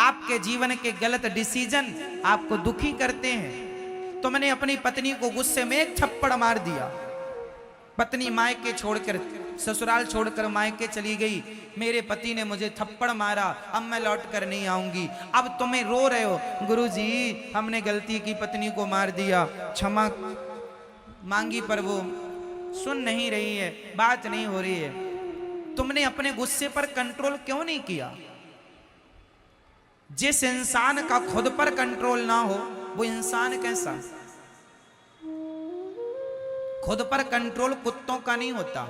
आपके जीवन के गलत डिसीजन आपको दुखी करते हैं। तुमने अपनी पत्नी को गुस्से में एक थप्पड़ मार दिया। पत्नी मायके छोड़कर, ससुराल छोड़कर मायके चली गई। मेरे पति ने मुझे थप्पड़ मारा, अब मैं लौट कर नहीं आऊंगी। अब तुम्हें रो रहे हो, गुरुजी हमने गलती की, पत्नी को मार दिया, क्षमा मांगी, पर वो सुन नहीं रही है, बात नहीं हो रही है। तुमने अपने गुस्से पर कंट्रोल क्यों नहीं किया? जिस इंसान का खुद पर कंट्रोल ना हो वो इंसान कैसा? खुद पर कंट्रोल कुत्तों का नहीं होता,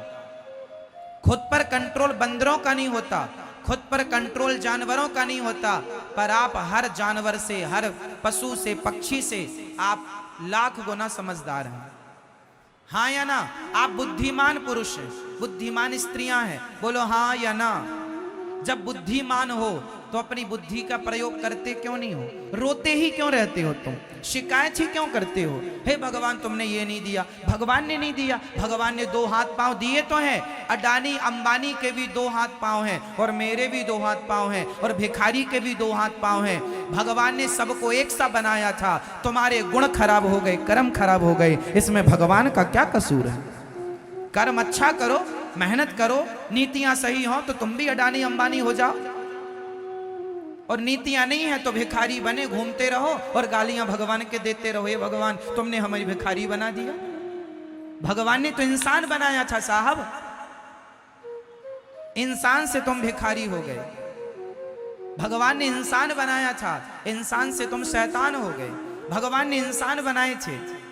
खुद पर कंट्रोल बंदरों का नहीं होता, खुद पर कंट्रोल जानवरों का नहीं होता। पर आप हर जानवर से, हर पशु से, पक्षी से आप लाख गुना समझदार हैं। हाँ या ना? आप बुद्धिमान पुरुष हैं, बुद्धिमान स्त्रियां हैं, बोलो हाँ या ना। जब बुद्धिमान हो तो अपनी बुद्धि का प्रयोग करते क्यों नहीं हो? रोते ही क्यों रहते हो तुम? शिकायत ही क्यों करते हो? हे भगवान तुमने ये नहीं दिया, भगवान ने नहीं दिया। भगवान ने दो हाथ पांव दिए तो हैं, अडानी अंबानी के भी दो हाथ पांव हैं, और मेरे भी दो हाथ पांव हैं, और भिखारी के भी दो हाथ पांव हैं। भगवान ने सबको एक सा बनाया था। तुम्हारे गुण खराब हो गए, कर्म खराब हो गए, इसमें भगवान का क्या कसूर है? कर्म अच्छा करो, मेहनत करो, नीतियां सही हो तो तुम भी अडानी अंबानी हो जाओ, और नीतियां नहीं है तो भिखारी बने घूमते रहो और गालियां भगवान के देते रहो, हे भगवान तुमने हमारी भिखारी बना दिया। भगवान ने तो इंसान बनाया था साहब, इंसान से तुम भिखारी हो गए। भगवान ने इंसान बनाया था, इंसान से तुम शैतान हो गए। भगवान ने इंसान बनाए थे,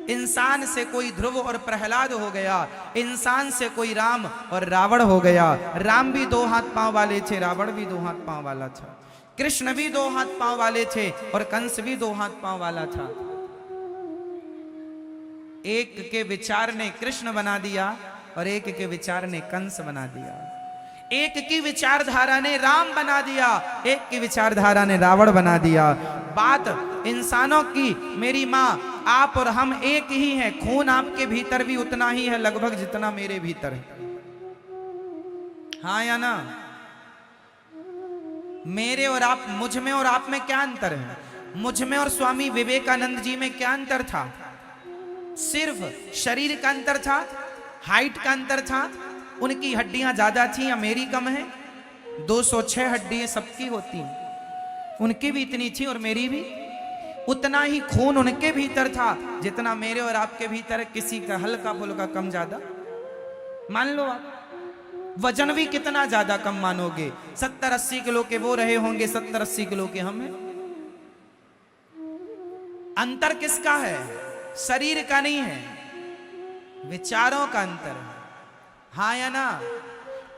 इंसान से कोई ध्रुव और प्रहलाद हो गया, इंसान से कोई राम और रावण हो गया। राम भी दो हाथ पांव वाले थे, रावण भी दो हाथ पांव वाला था, कृष्ण भी दो हाथ पांव वाले थे, और कंस भी दो हाथ पांव वाला था। एक के विचार ने कृष्ण बना दिया और एक के विचार ने कंस बना दिया। एक की विचारधारा ने राम बना दिया, एक की विचारधारा ने रावण बना दिया। बात इंसानों की, मेरी माँ आप और हम एक ही हैं, खून आपके भीतर भी उतना ही है लगभग जितना मेरे भीतर है। हाँ या ना? मेरे और आप, मुझ में और आप में क्या अंतर है? मुझ में और स्वामी विवेकानंद जी में क्या अंतर था? सिर्फ शरीर का अंतर था, हाइट का अंतर था। उनकी हड्डियां ज्यादा थी या मेरी कम है? 206 हड्डियां सबकी होती हैं, उनकी भी इतनी थी और मेरी भी। उतना ही खून उनके भीतर था जितना मेरे और आपके भीतर। किसी का हल्का फुल्का कम ज्यादा मान लो आप, वजन भी कितना ज्यादा कम मानोगे। 70-80 किलो के वो रहे होंगे, 70-80 किलो के हम हैं। अंतर किसका है? शरीर का नहीं है, विचारों का अंतर है। हाँ या ना?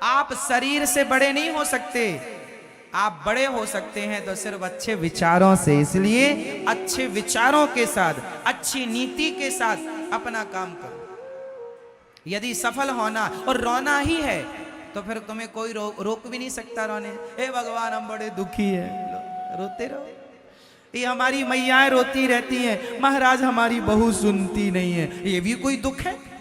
आप शरीर से बड़े नहीं हो सकते, आप बड़े हो सकते हैं तो सिर्फ अच्छे विचारों से। इसलिए अच्छे विचारों के साथ, अच्छी नीति के साथ अपना काम करो। यदि सफल होना और रोना ही है तो फिर तुम्हें कोई रोक भी नहीं सकता रोने। हे भगवान हम बड़े दुखी हैं, रोते रहो। ये हमारी मैयाएं रोती रहती हैं, महाराज हमारी बहू सुनती नहीं है, ये भी कोई दुख है?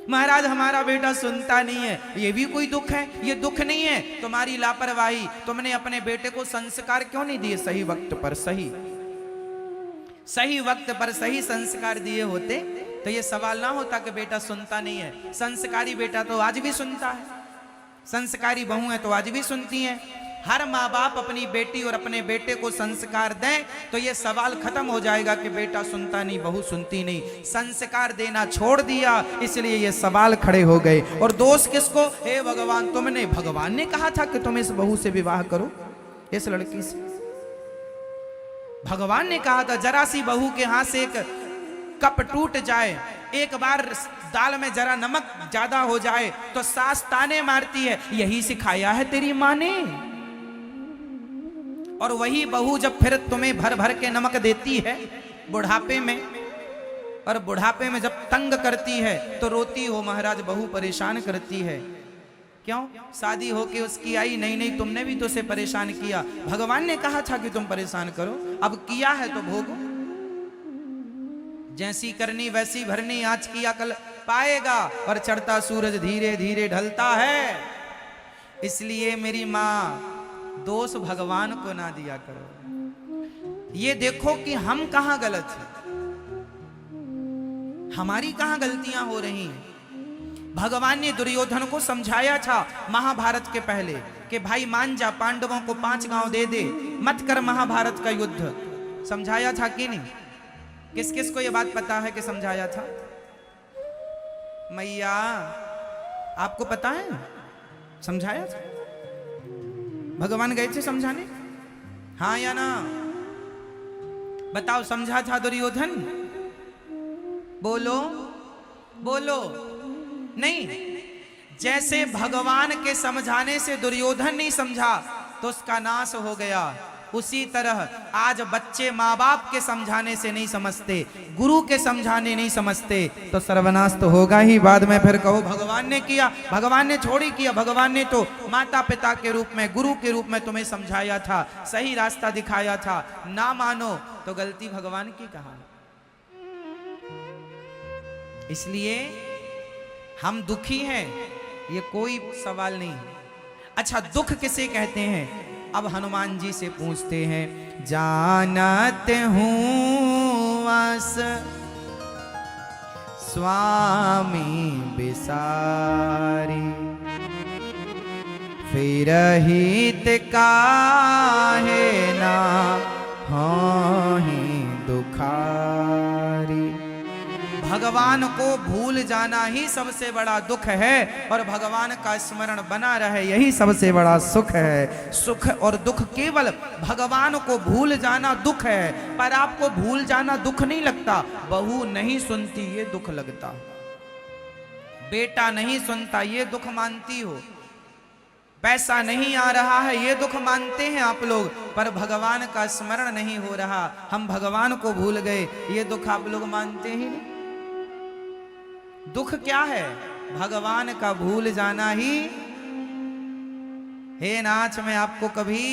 महाराज हमारा बेटा सुनता नहीं है, ये भी कोई दुख है? ये दुख नहीं है, तुम्हारी लापरवाही। तुमने अपने बेटे को संस्कार क्यों नहीं दिए सही वक्त पर? सही वक्त पर सही संस्कार दिए होते तो ये सवाल ना होता कि बेटा सुनता नहीं है। संस्कारी बेटा तो आज भी सुनता है, संस्कारी बहू है तो आज भी सुनती हैं। हर माँ बाप अपनी बेटी और अपने बेटे को संस्कार दें तो ये सवाल खत्म हो जाएगा कि बेटा सुनता नहीं, बहू सुनती नहीं। संस्कार देना छोड़ दिया इसलिए ये सवाल खड़े हो गए। और दोष किसको? हे भगवान तुमने, भगवान ने कहा था कि तुम इस बहू से विवाह करो, इस लड़की से। भगवान ने कहा था जरा सी बहू के हाथ से एक कप टूट जाए, एक बार दाल में जरा नमक ज्यादा हो जाए तो सास ताने मारती है, यही सिखाया है तेरी माँ ने। और वही बहू जब फिर तुम्हें भर भर के नमक देती है बुढ़ापे में, और बुढ़ापे में जब तंग करती है तो रोती हो, महाराज बहू परेशान करती है। क्यों? शादी होके उसकी आई, नहीं नहीं तुमने भी तो उसे परेशान किया। भगवान ने कहा था कि तुम परेशान करो, अब किया है तो भोगो। जैसी करनी वैसी भरनी, आज किया कल पाएगा। और चढ़ता सूरज धीरे धीरे ढलता है। इसलिए मेरी माँ दोष भगवान को ना दिया करो। ये देखो कि हम कहां गलत हैं, हमारी कहां गलतियां हो रही हैं। भगवान ने दुर्योधन को समझाया था महाभारत के पहले कि भाई मान जा, पांडवों को 5 गांव दे दे, मत कर महाभारत का युद्ध। समझाया था कि नहीं? किस किस को यह बात पता है कि समझाया था? मैया आपको पता है समझाया था? भगवान गए थे समझाने, हाँ या ना? बताओ, समझा था दुर्योधन? बोलो बोलो। नहीं, जैसे भगवान के समझाने से दुर्योधन नहीं समझा तो उसका नाश हो गया, उसी तरह आज बच्चे माँ बाप के समझाने से नहीं समझते, गुरु के समझाने नहीं समझते तो सर्वनाश तो होगा ही। बाद में फिर कहो भगवान ने किया, भगवान ने थोड़ी किया, भगवान ने तो माता पिता के रूप में, गुरु के रूप में तुम्हें समझाया था, सही रास्ता दिखाया था। ना मानो तो गलती भगवान की कहाँ? इसलिए हम दुखी हैं, ये कोई सवाल नहीं। अच्छा, दुख किसे कहते हैं? अब हनुमान जी से पूछते हैं। जानत हूँ वास स्वामी बिसारी, फिर हित काहे ना होहि दुखारी। भगवान को भूल जाना ही सबसे बड़ा दुख है और भगवान का स्मरण बना रहे यही सबसे बड़ा सुख है। सुख और दुख केवल भगवान को भूल जाना दुख है, पर आपको भूल जाना दुख नहीं लगता। बहू नहीं सुनती ये दुख लगता, बेटा नहीं सुनता ये दुख मानती हो, पैसा नहीं आ रहा है ये दुख मानते हैं आप लोग, पर भगवान का स्मरण नहीं हो रहा, हम भगवान को भूल गए, ये दुख आप लोग मानते ही नहीं। दुख क्या है? भगवान का भूल जाना ही। हे नाथ, मैं आपको कभी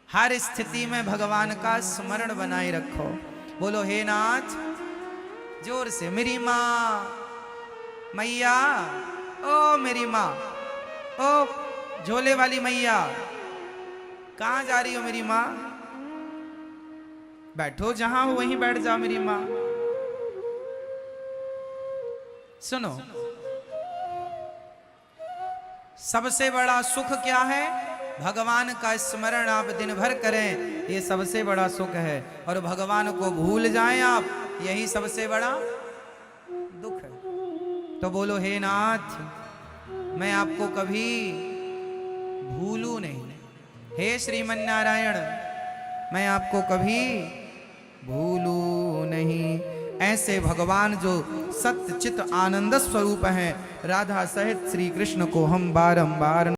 हर स्थिति में भगवान का स्मरण बनाए रखो। बोलो हे नाथ जोर से। मेरी माँ, मैया, ओ मेरी माँ, ओ झोले वाली मैया, कहां जा रही हो मेरी माँ? बैठो, जहां हो वहीं बैठ जाओ मेरी माँ। सुनो, सबसे बड़ा सुख क्या है? भगवान का स्मरण आप दिन भर करें, ये सबसे बड़ा सुख है, और भगवान को भूल जाएं आप, यही सबसे बड़ा दुख है। तो बोलो हे नाथ, मैं आपको कभी भूलू नहीं। हे श्रीमन नारायण, मैं आपको कभी भूलू नहीं। ऐसे भगवान जो सत्य चित आनंद स्वरूप हैं, राधा सहित श्री कृष्ण को हम बारंबार